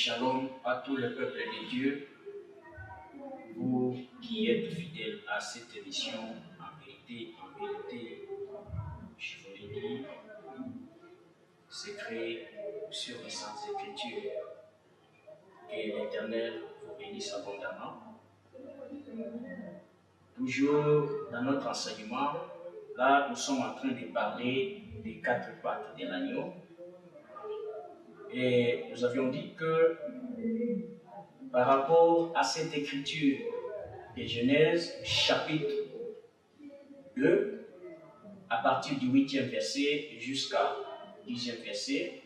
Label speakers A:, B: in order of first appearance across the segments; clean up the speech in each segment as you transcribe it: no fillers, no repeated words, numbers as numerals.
A: Shalom à tout le peuple de Dieu, vous qui êtes fidèles à cette émission. En vérité, je vous le dis, secret sur les Saintes Écritures. Que l'Éternel vous bénisse abondamment. Toujours dans notre enseignement, là nous sommes en train de parler des 4 pattes de l'agneau. Et nous avions dit que par rapport à cette écriture de Genèse, chapitre 2, à partir du 8e verset jusqu'à 10e verset,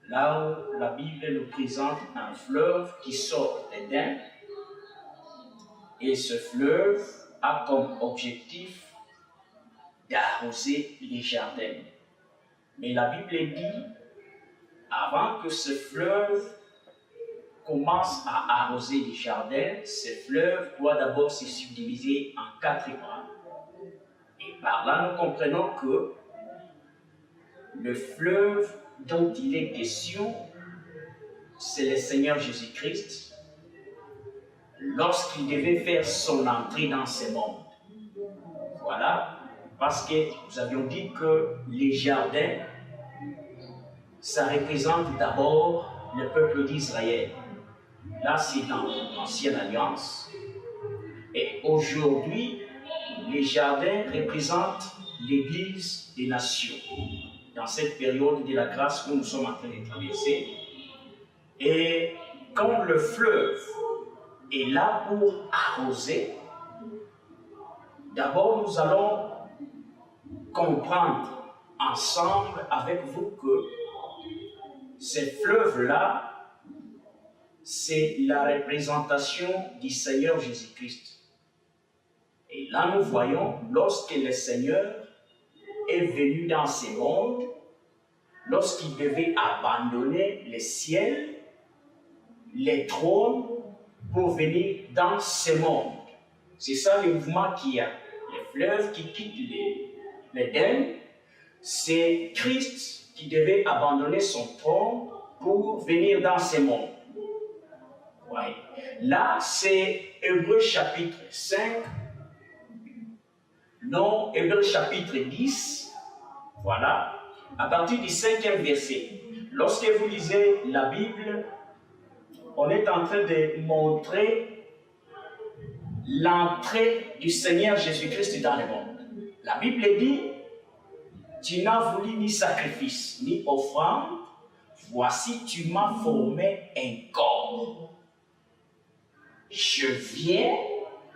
A: là où la Bible nous présente un fleuve qui sort d'Éden, et ce fleuve a comme objectif d'arroser les jardins. Mais la Bible dit, avant que ce fleuve commence à arroser les jardins, ce fleuve doit d'abord se subdiviser en 4 bras. Et par là, nous comprenons que le fleuve dont il est question, c'est le Seigneur Jésus-Christ, lorsqu'il devait faire son entrée dans ce monde. Voilà, parce que nous avions dit que les jardins, ça représente d'abord le peuple d'Israël. Là, c'est dans l'Ancienne Alliance. Et aujourd'hui, les jardins représentent l'Église des nations. Dans cette période de la grâce où nous sommes en train de traverser. Et quand le fleuve est là pour arroser, d'abord nous allons comprendre ensemble avec vous que ce fleuve-là, c'est la représentation du Seigneur Jésus-Christ. Et là, nous voyons, lorsque le Seigneur est venu dans ce monde, lorsqu'il devait abandonner le ciel, les trônes, pour venir dans ce monde. C'est ça le mouvement qu'il y a. Le fleuve qui quitte l'Éden, c'est Christ qui devait abandonner son trône pour venir dans ce monde. Ouais. Là, c'est Hébreux chapitre 5, non, Hébreux chapitre 10, voilà, à partir du 5e verset. Lorsque vous lisez la Bible, on est en train de montrer l'entrée du Seigneur Jésus-Christ dans le monde. La Bible dit, tu n'as voulu ni sacrifice, ni offrande, voici tu m'as formé un corps. Je viens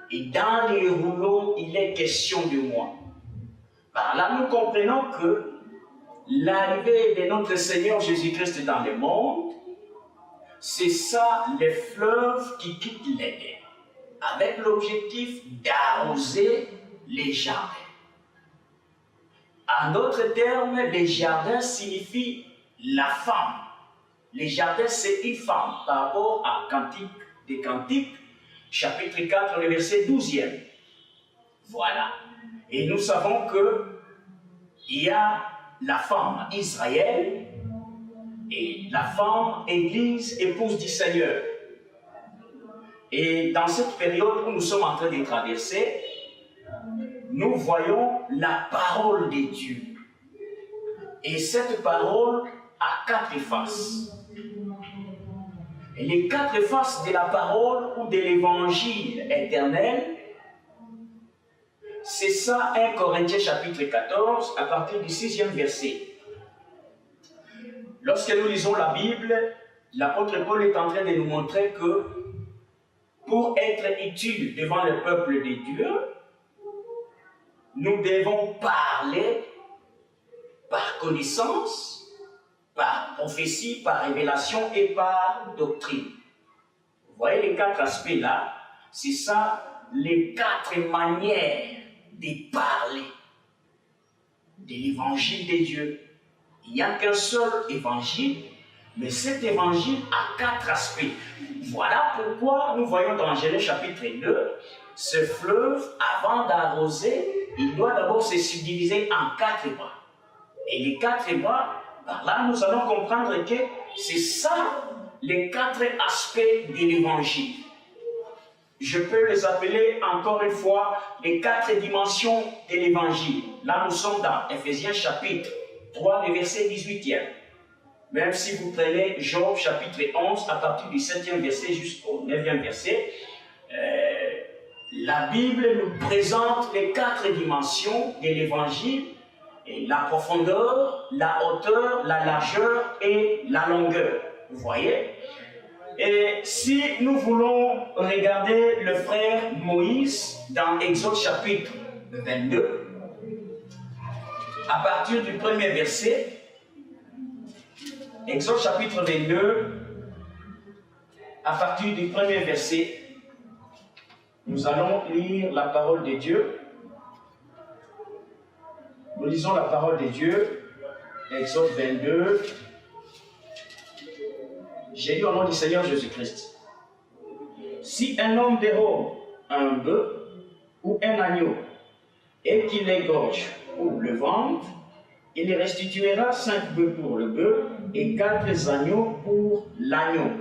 A: et dans les rouleaux, il est question de moi. Par là, nous comprenons que l'arrivée de notre Seigneur Jésus-Christ dans le monde, c'est ça le fleuve qui quitte l'Éden, avec l'objectif d'arroser les jardins. En d'autres termes, les jardins signifient la femme. Les jardins, c'est une femme par rapport à Cantique des Cantiques, chapitre 4, le verset 12e. Voilà. Et nous savons qu'il y a la femme Israël et la femme Église, épouse du Seigneur. Et dans cette période où nous sommes en train de traverser, nous voyons la parole de Dieu. Et cette parole a 4 faces. Et les 4 faces de la parole ou de l'évangile éternel, c'est ça 1 Corinthiens chapitre 14 à partir du 6e verset. Lorsque nous lisons la Bible, l'apôtre Paul est en train de nous montrer que pour être utile devant le peuple de Dieu, nous devons parler par connaissance, par prophétie, par révélation et par doctrine. Vous voyez les 4 aspects là, c'est ça les 4 manières de parler de l'évangile de Dieu. Il n'y a qu'un seul évangile, mais cet évangile a 4 aspects. Voilà pourquoi nous voyons dans Genèse chapitre 2, ce fleuve, avant d'arroser, il doit d'abord se subdiviser en 4 bras. Et les 4 bras, par là, nous allons comprendre que c'est ça les 4 aspects de l'évangile. Je peux les appeler encore une fois les 4 dimensions de l'évangile. Là, nous sommes dans Ephésiens chapitre 3, le verset 18e. Même si vous prenez Job chapitre 11, à partir du 7e verset jusqu'au 9e verset, la Bible nous présente les 4 dimensions de l'évangile, et la profondeur, la hauteur, la largeur et la longueur. Vous voyez? Et si nous voulons regarder le frère Moïse dans Exode chapitre 22, à partir du premier verset, Exode chapitre 22, à partir du premier verset, nous allons lire la parole de Dieu. Nous lisons la parole de Dieu, Exode 22. J'ai lu au nom du Seigneur Jésus-Christ. Si un homme dérobe un bœuf ou un agneau et qu'il l'égorge ou le vende, il restituera 5 bœufs pour le bœuf et 4 agneaux pour l'agneau.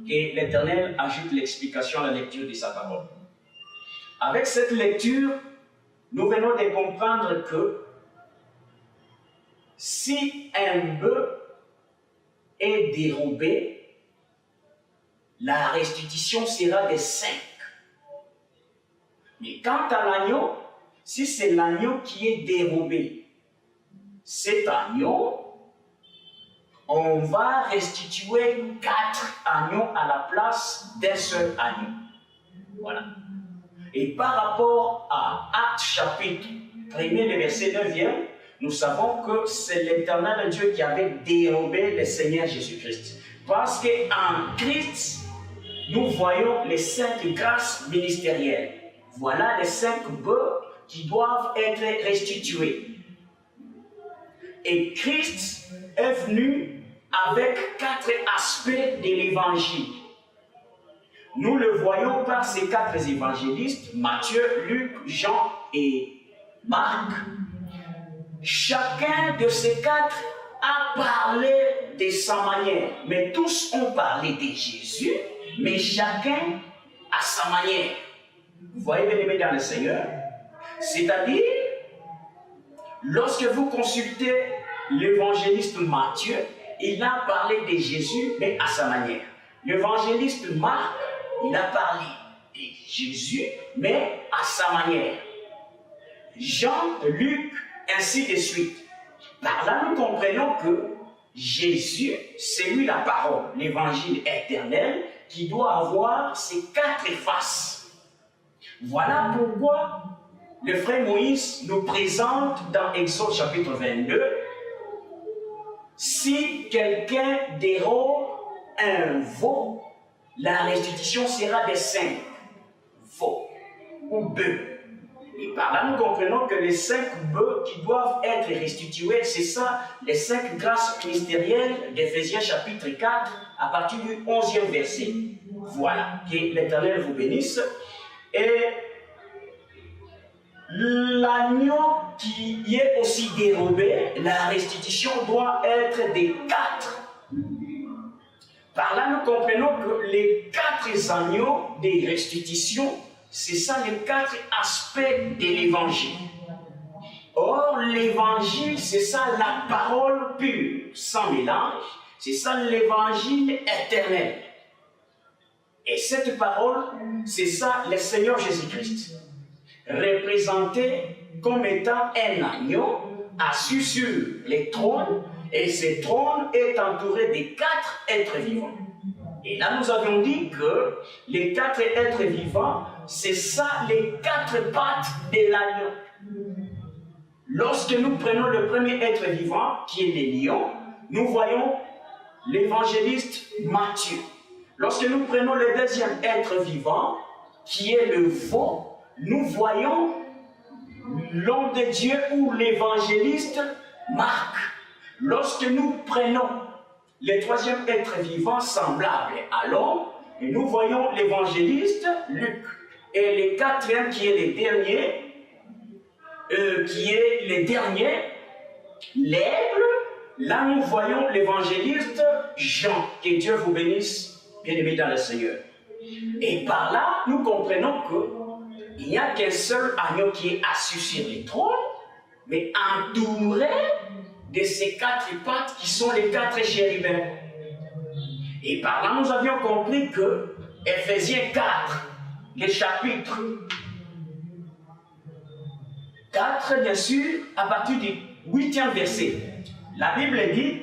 A: Et l'Éternel ajoute l'explication à la lecture de sa parole. Avec cette lecture, nous venons de comprendre que si un bœuf est dérobé, la restitution sera de 5. Mais quant à l'agneau, si c'est l'agneau qui est dérobé, cet agneau, on va restituer 4 agneaux à la place d'un seul agneau. Voilà. Et par rapport à Actes chapitre 1er, le verset 9e, nous savons que c'est l'Éternel Dieu qui avait dérobé le Seigneur Jésus-Christ. Parce qu'en Christ, nous voyons les 5 grâces ministérielles. Voilà les 5 bœufs qui doivent être restitués. Et Christ est venu avec 4 aspects de l'évangile. Nous le voyons par ces 4 évangélistes, Matthieu, Luc, Jean et Marc. Chacun de ces 4 a parlé de sa manière. Mais tous ont parlé de Jésus, mais chacun à sa manière. Vous voyez, bien-aimés dans le Seigneur? C'est-à-dire, lorsque vous consultez l'évangéliste Matthieu, il a parlé de Jésus, mais à sa manière. L'évangéliste Marc, il a parlé de Jésus, mais à sa manière. Jean, Luc, ainsi de suite. Par là, nous comprenons que Jésus, c'est lui la parole, l'évangile éternel, qui doit avoir ses 4 faces. Voilà pourquoi le frère Moïse nous présente dans Exode chapitre 22, si quelqu'un dérobe un veau, la restitution sera de 5 veaux ou bœufs. Et par là, nous comprenons que les 5 bœufs qui doivent être restitués, c'est ça, les 5 grâces ministérielles d'Éphésiens chapitre 4, à partir du 11e verset. Voilà, que l'Éternel vous bénisse. Et l'agneau qui est aussi dérobé, la restitution doit être des 4. Par là, nous comprenons que les 4 agneaux des restitutions, c'est ça les 4 aspects de l'évangile. Or, l'évangile, c'est ça la parole pure, sans mélange, c'est ça l'évangile éternel. Et cette parole, c'est ça le Seigneur Jésus-Christ, représenté comme étant un agneau assis sur les trônes, et ce trône est entouré de 4 êtres vivants. Et là, nous avions dit que les 4 êtres vivants, c'est ça les 4 pattes de l'agneau. Lorsque nous prenons le premier être vivant, qui est le lion, nous voyons l'évangéliste Matthieu. Lorsque nous prenons le deuxième être vivant, qui est le veau, nous voyons l'homme de Dieu ou l'évangéliste Marc. Lorsque nous prenons le troisième être vivant semblable à l'homme, nous voyons l'évangéliste Luc. Et le quatrième qui est le dernier, l'aigle, là nous voyons l'évangéliste Jean, que Dieu vous bénisse, bien-aimés dans le Seigneur. Et par là, nous comprenons qu'il n'y a qu'un seul agneau qui est assis sur le trône, mais entouré de ces 4 pattes qui sont les 4 chérubins. Et par là, nous avions compris que Ephésiens 4, le chapitre 4, bien sûr, à partir du 8e verset, la Bible dit,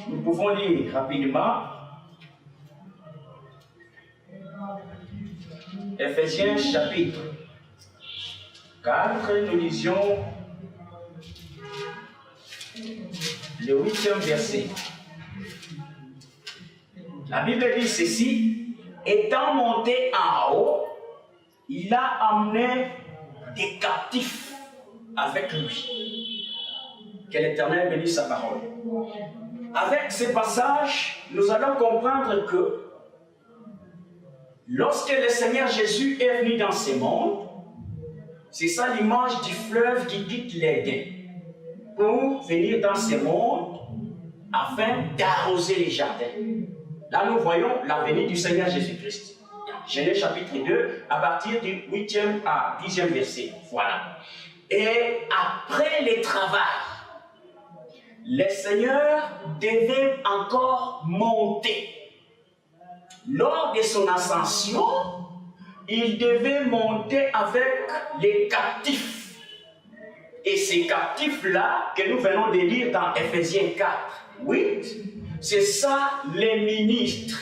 A: nous pouvons lire rapidement, Ephésiens chapitre 4, nous lisions le 8e verset. La Bible dit ceci, étant monté en haut, il a amené des captifs avec lui. Que l'Éternel bénisse sa parole. Avec ce passage, nous allons comprendre que lorsque le Seigneur Jésus est venu dans ce monde, c'est ça l'image du fleuve qui quitte l'Éden pour venir dans ce monde afin d'arroser les jardins. Là, nous voyons la venue du Seigneur Jésus-Christ. Genèse chapitre 2, à partir du 8e à 10e verset. Voilà. Et après le travail, le Seigneur devait encore monter. Lors de son ascension, il devait monter avec les captifs. Et ces captifs-là, que nous venons de lire dans Ephésiens 4, 8, c'est ça les ministres.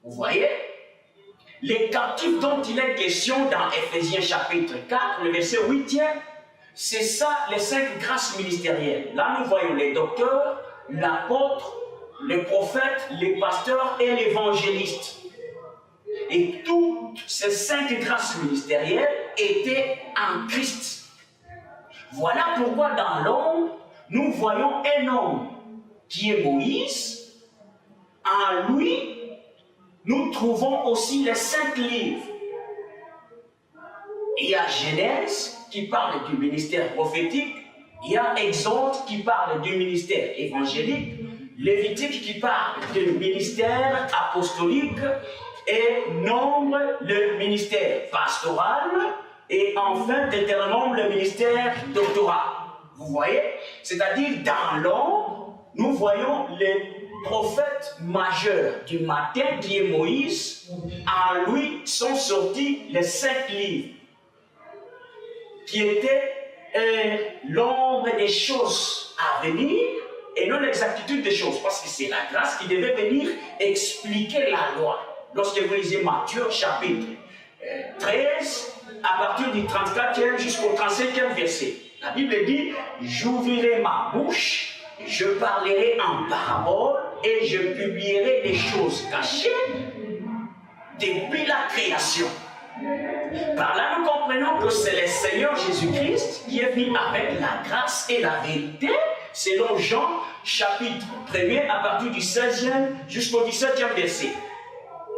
A: Vous voyez? Les captifs dont il est question dans Ephésiens chapitre 4, le verset 8e, c'est ça les 5 grâces ministérielles. Là, nous voyons les docteurs, l'apôtre, les prophètes, les pasteurs et l'évangéliste. Et toutes ces 5 grâces ministérielles étaient en Christ. Voilà pourquoi dans l'homme, nous voyons un homme qui est Moïse. En lui, nous trouvons aussi les 5 livres. Il y a Genèse qui parle du ministère prophétique, il y a Exode qui parle du ministère évangélique, Lévitique qui parle du ministère apostolique, et Nombre le ministère pastoral, et enfin Deutéronome le ministère doctoral. Vous voyez? C'est-à-dire dans l'homme, nous voyons les prophètes majeurs du matin qui est Moïse. En lui sont sortis les 5 livres qui étaient l'ombre des choses à venir et non l'exactitude des choses, parce que c'est la grâce qui devait venir expliquer la loi. Lorsque vous lisez Matthieu chapitre 13, à partir du 34e jusqu'au 35e verset, la Bible dit « J'ouvrirai ma bouche, je parlerai en parabole et je publierai des choses cachées depuis la création. » Par là, nous comprenons que c'est le Seigneur Jésus-Christ qui est venu avec la grâce et la vérité, selon Jean chapitre 1er, à partir du 16e jusqu'au 17e verset.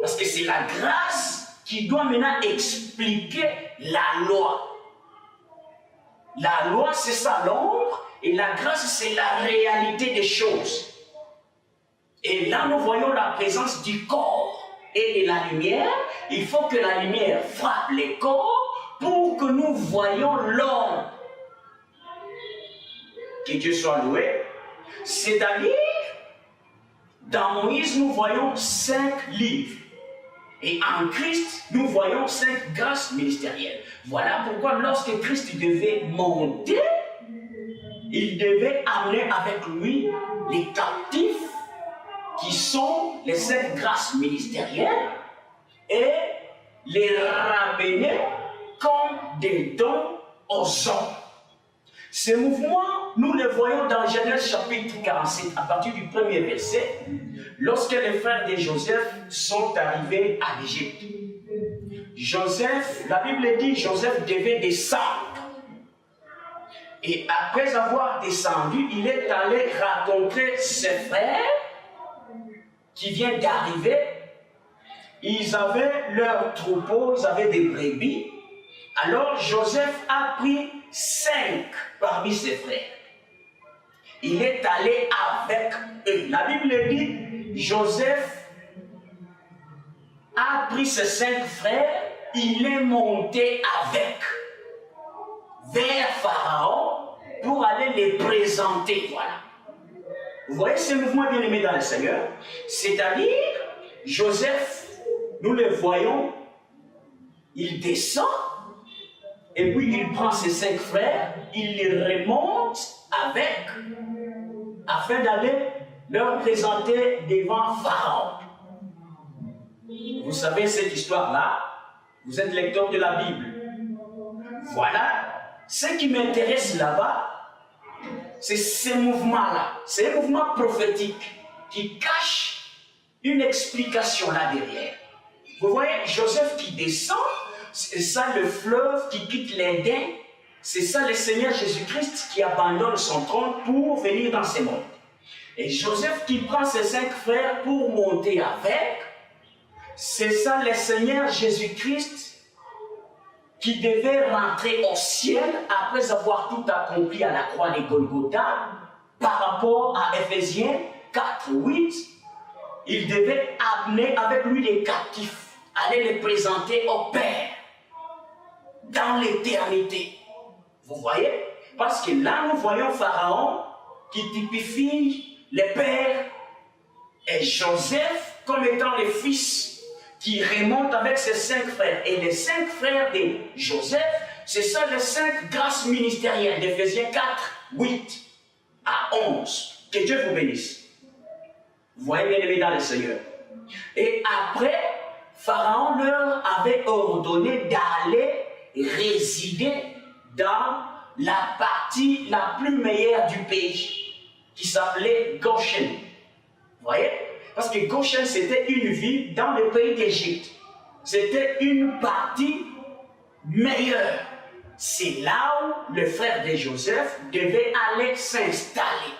A: Parce que c'est la grâce qui doit maintenant expliquer la loi. La loi, c'est ça l'ombre, et la grâce, c'est la réalité des choses. Et là, nous voyons la présence du corps et de la lumière. Il faut que la lumière frappe les corps pour que nous voyions l'ombre. Que Dieu soit loué. C'est-à-dire, dans Moïse, nous voyons 5 livres. Et en Christ, nous voyons 5 grâces ministérielles. Voilà pourquoi lorsque Christ devait monter, il devait amener avec lui les captifs qui sont les 5 grâces ministérielles et les ramener comme des dons aux hommes. Ce mouvement, nous le voyons dans Genèse chapitre 47, à partir du 1er verset, lorsque les frères de Joseph sont arrivés à l'Égypte. Joseph, la Bible dit, Joseph devait descendre. Et après avoir descendu, il est allé rencontrer ses frères qui viennent d'arriver. Ils avaient leur troupeau, ils avaient des brebis. Alors Joseph a pris 5 parmi ses frères. Il est allé avec eux. La Bible dit, Joseph a pris ses 5 frères, il est monté avec vers Pharaon pour aller les présenter. Voilà. Vous voyez ce mouvement bien aimé dans le Seigneur? C'est-à-dire, Joseph, nous le voyons, il descend, et puis il prend ses 5 frères, il les remonte avec, afin d'aller leur présenter devant Pharaon. Vous savez cette histoire-là, vous êtes lecteur de la Bible. Voilà, ce qui m'intéresse là-bas, c'est ce mouvement-là. C'est un mouvement prophétique qui cache une explication là derrière. Vous voyez, Joseph qui descend, c'est ça le fleuve qui quitte l'Éden, c'est ça le Seigneur Jésus-Christ qui abandonne son trône pour venir dans ce monde. Et Joseph qui prend ses 5 frères pour monter avec, c'est ça le Seigneur Jésus-Christ qui devait rentrer au ciel après avoir tout accompli à la croix de Golgotha par rapport à Éphésiens 4, 8. Il devait amener avec lui les captifs, aller les présenter au Père dans l'éternité. Vous voyez? Parce que là, nous voyons Pharaon qui typifie les pères et Joseph comme étant les fils qui remontent avec ses 5 frères. Et les 5 frères de Joseph, c'est ça les 5 grâces ministérielles d'Éphésiens 4, 8 à 11. Que Dieu vous bénisse. Vous voyez bien aimé dans le Seigneur. Et après, Pharaon leur avait ordonné d'aller résider dans la partie la plus meilleure du pays, qui s'appelait Goshen. Vous voyez? Parce que Goshen, c'était une ville dans le pays d'Égypte. C'était une partie meilleure. C'est là où le frère de Joseph devait aller s'installer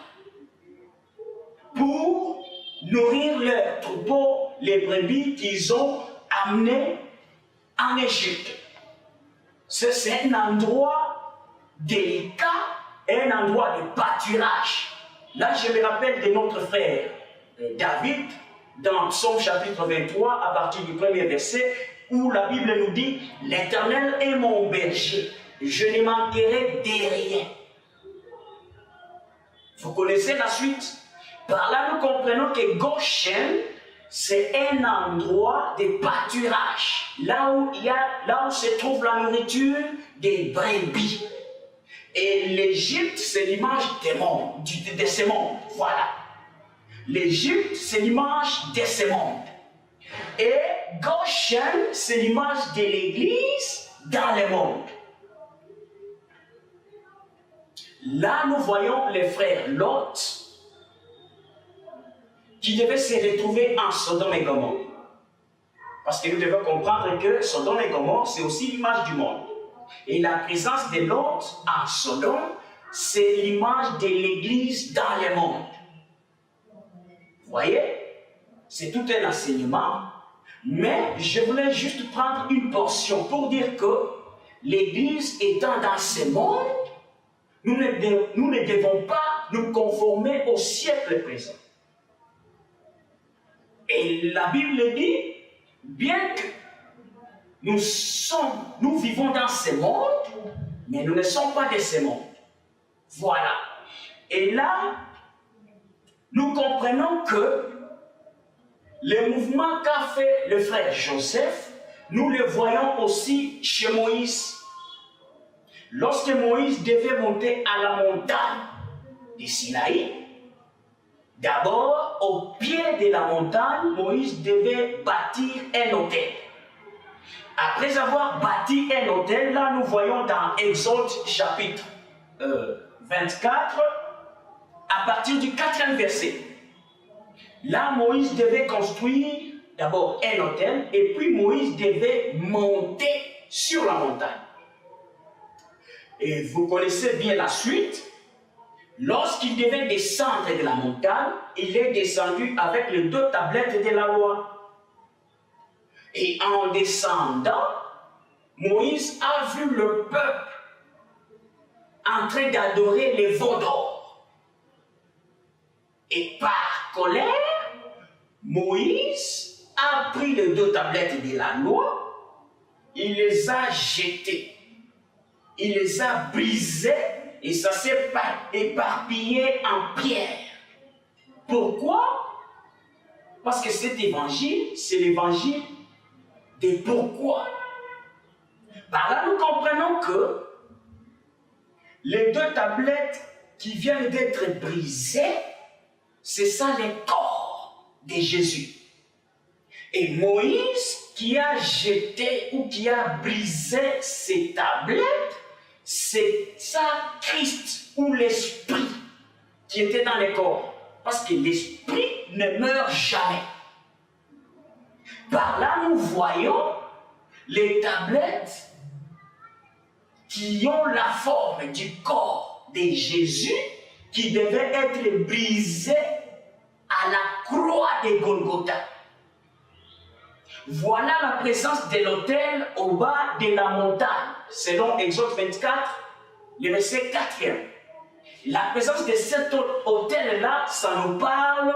A: pour nourrir leurs troupeaux, les brebis qu'ils ont amenés en Égypte. C'est un endroit délicat, un endroit de pâturage. Là, je me rappelle de notre frère David, dans Psaume chapitre 23, à partir du premier verset, où la Bible nous dit « L'Éternel est mon berger, je ne manquerai de rien. » Vous connaissez la suite? Par là, nous comprenons que Goshen, c'est un endroit de pâturage, là où se trouve la nourriture des brebis. Et l'Égypte, c'est l'image des mondes, de ces mondes. Voilà. L'Égypte, c'est l'image de ces mondes. Et Goshen, c'est l'image de l'Église dans le monde. Là, nous voyons les frères Lot qui devaient se retrouver en Sodome et Gomorrhe. Parce que nous devons comprendre que Sodome et Gomorrhe, c'est aussi l'image du monde. Et la présence de Lot en Sodome, c'est l'image de l'Église dans le monde. Vous voyez? C'est tout un enseignement. Mais je voulais juste prendre une portion pour dire que l'Église étant dans ce monde, nous ne devons pas nous conformer au siècle présent. Et la Bible dit, bien que nous vivons dans ce monde, mais nous ne sommes pas de ce monde. Voilà. Et là, nous comprenons que le mouvement qu'a fait le frère Joseph, nous le voyons aussi chez Moïse. Lorsque Moïse devait monter à la montagne du Sinaï, d'abord, au pied de la montagne, Moïse devait bâtir un autel. Après avoir bâti un autel, là nous voyons dans Exode chapitre 24, à partir du 4e verset. Là, Moïse devait construire d'abord un autel, et puis Moïse devait monter sur la montagne. Et vous connaissez bien la suite. Lorsqu'il devait descendre de la montagne, il est descendu avec les 2 tablettes de la loi. Et en descendant, Moïse a vu le peuple en train d'adorer les veaux d'or. Et par colère, Moïse a pris les 2 tablettes de la loi, il les a jetées, il les a brisées et ça s'est éparpillé en pierre. Pourquoi? Parce que cet évangile, c'est l'évangile des pourquoi. Par là, nous comprenons que les 2 tablettes qui viennent d'être brisées, c'est ça les corps de Jésus. Et Moïse qui a jeté ou qui a brisé ces tablettes, c'est ça Christ ou l'esprit qui était dans les corps. Parce que l'esprit ne meurt jamais. Par là, nous voyons les tablettes qui ont la forme du corps de Jésus qui devait être brisé à la croix de Golgotha. Voilà la présence de l'autel au bas de la montagne, selon Exode 24, le verset 4e. La présence de cet autel-là, ça nous parle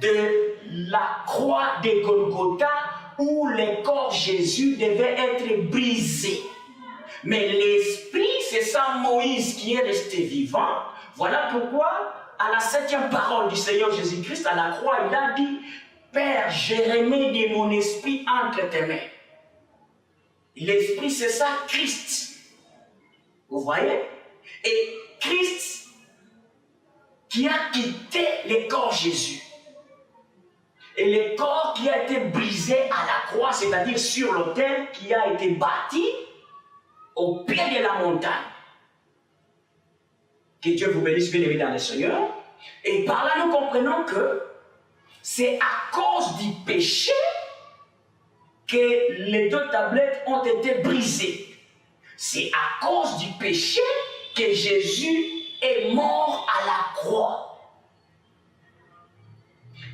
A: de la croix de Golgotha où le corps de Jésus devait être brisé. Mais l'esprit, c'est ça Moïse qui est resté vivant. Voilà pourquoi, à la 7e parole du Seigneur Jésus-Christ, à la croix, il a dit « Père, je remets de mon esprit entre tes mains. » L'esprit, c'est ça Christ. Vous voyez? Et Christ qui a quitté le corps de Jésus. Et le corps qui a été brisé à la croix, c'est-à-dire sur l'autel qui a été bâti au pied de la montagne. Que Dieu vous bénisse, bien évidemment, le Seigneur. Et par là, nous comprenons que c'est à cause du péché que les 2 tablettes ont été brisées. C'est à cause du péché que Jésus est mort à la croix.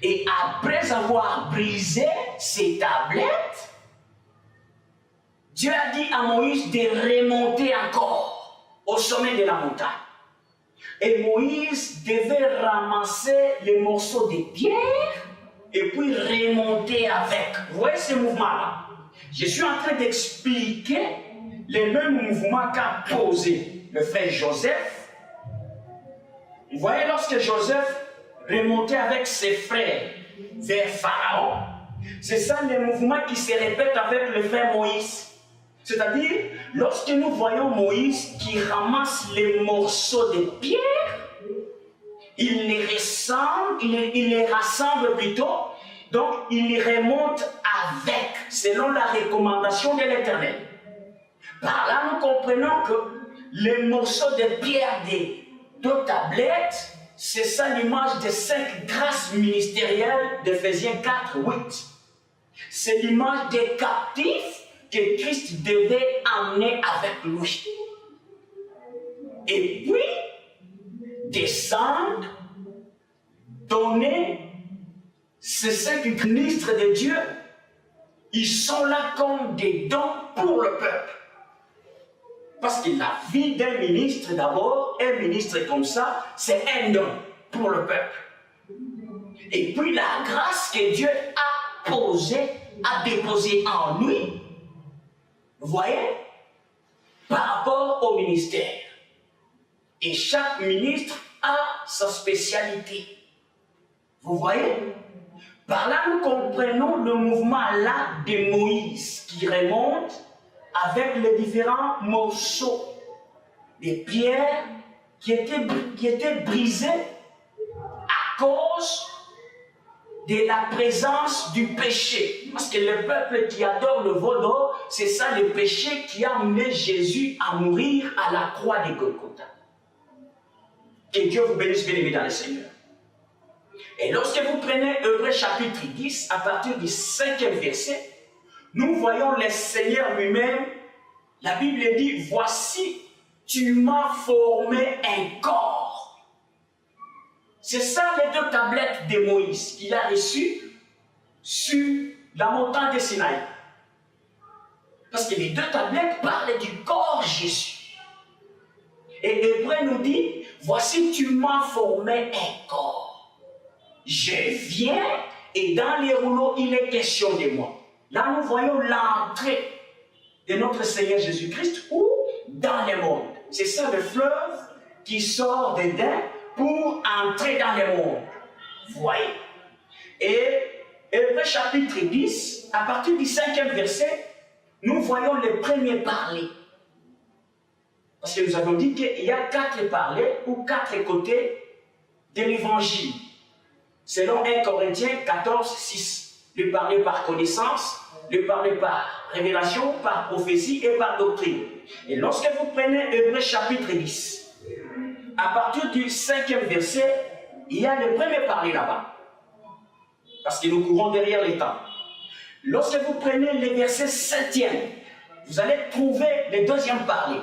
A: Et après avoir brisé ces tablettes, Dieu a dit à Moïse de remonter encore au sommet de la montagne. Et Moïse devait ramasser les morceaux de pierre et puis remonter avec. Vous voyez ce mouvement-là? Je suis en train d'expliquer les mêmes mouvements qu'a posé le frère Joseph. Vous voyez, lorsque Joseph remontait avec ses frères vers Pharaon, c'est ça les mouvements qui se répètent avec le frère Moïse. C'est-à-dire, lorsque nous voyons Moïse qui ramasse les morceaux de pierre, il les rassemble plutôt, donc il les remonte avec, selon la recommandation de l'Éternel. Par là, nous comprenons que les morceaux de pierre des 2 tablettes, c'est ça l'image des 5 grâces ministérielles d'Éphésiens 4, 8. C'est l'image des captifs que Christ devait emmener avec lui. Et puis, descendre, donner ces 5 ministres de Dieu, ils sont là comme des dons pour le peuple. Parce que la vie d'un ministre, d'abord, un ministre comme ça, c'est un don pour le peuple. Et puis la grâce que Dieu a déposée en lui, vous voyez, par rapport au ministère. Et chaque ministre a sa spécialité. Vous voyez? Par là, nous comprenons le mouvement là de Moïse qui remonte avec les différents morceaux de pierre qui étaient brisés à cause de la présence du péché. Parce que le peuple qui adore le veau d'or, c'est ça le péché qui a amené Jésus à mourir à la croix de Golgotha. Que Dieu vous bénisse, bien évidemment, le Seigneur. Et lorsque vous prenez Hébreux chapitre 10, à partir du 5e verset, nous voyons le Seigneur lui-même. La Bible dit, voici, tu m'as formé un corps. C'est ça les 2 tablettes de Moïse qu'il a reçues sur la montagne de Sinaï. Parce que les 2 tablettes parlent du corps de Jésus. Et Hébreu nous dit, voici tu m'as formé un corps. Je viens et dans les rouleaux, il est question de moi. Là, nous voyons l'entrée de notre Seigneur Jésus-Christ ou dans le monde. C'est ça le fleuve qui sort d'Éden pour entrer dans le monde. Vous voyez? Et Hébreu chapitre 10, à partir du 5e verset, nous voyons le premier parler. Parce que nous avons dit qu'il y a 4 parlers ou 4 côtés de l'évangile. Selon 1 Corinthiens 14, 6. Le parler par connaissance, le parler par révélation, par prophétie et par doctrine. Et lorsque vous prenez Hébreu chapitre 10, à partir du 5e verset, il y a le premier parler là-bas. Parce que nous courons derrière les temps. Lorsque vous prenez le verset 7e, vous allez trouver le deuxième parler.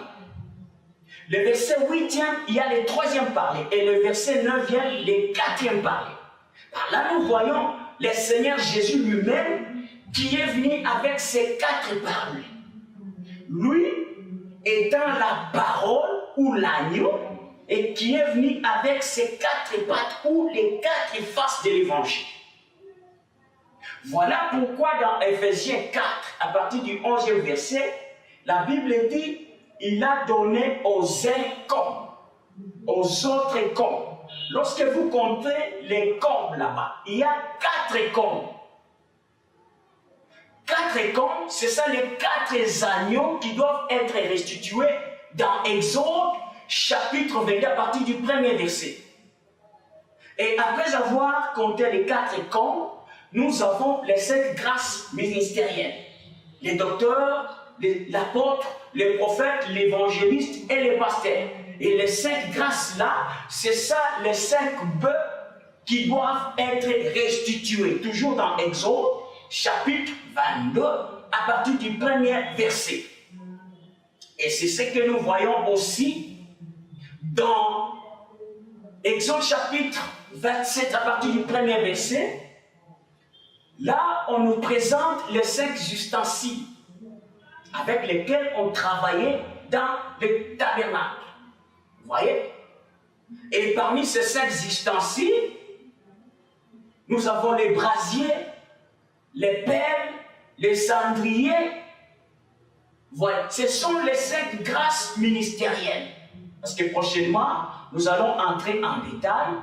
A: Le verset 8e, il y a le troisième parler. Et le verset 9e, le 4e parler. Par là, nous voyons le Seigneur Jésus lui-même qui est venu avec ces 4 parler. Lui étant la parole ou l'agneau et qui est venu avec ses 4 pattes ou les 4 faces de l'évangile. Voilà pourquoi dans Ephésiens 4, à partir du 11e verset, la Bible dit il a donné aux uns comme, aux autres comme. Lorsque vous comptez les comme là-bas, il y a 4 comme. 4 comme, c'est ça les 4 agneaux qui doivent être restitués dans Exode chapitre 22 à partir du 1er verset. Et après avoir compté les 4 comme, nous avons les 7 grâces ministérielles. Les docteurs, l'apôtre, les prophètes, l'évangéliste et les pasteurs. Et les 5 grâces-là, c'est ça les 5 bœufs qui doivent être restitués. Toujours dans Exode, chapitre 22, à partir du 1er verset. Et c'est ce que nous voyons aussi dans Exode chapitre 27, à partir du 1er verset. Là, on nous présente les 5 ustensiles avec lesquels on travaillait dans le tabernacle. Vous voyez? Et parmi ces 5 ustensiles, nous avons les brasiers, les pelles, les cendriers. Voilà. Ce sont les 5 grâces ministérielles. Parce que prochainement, nous allons entrer en détail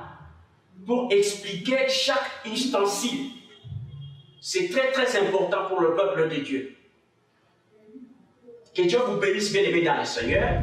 A: pour expliquer chaque ustensile. C'est très très important pour le peuple de Dieu. Que Dieu vous bénisse, bien-aimés dans le Seigneur.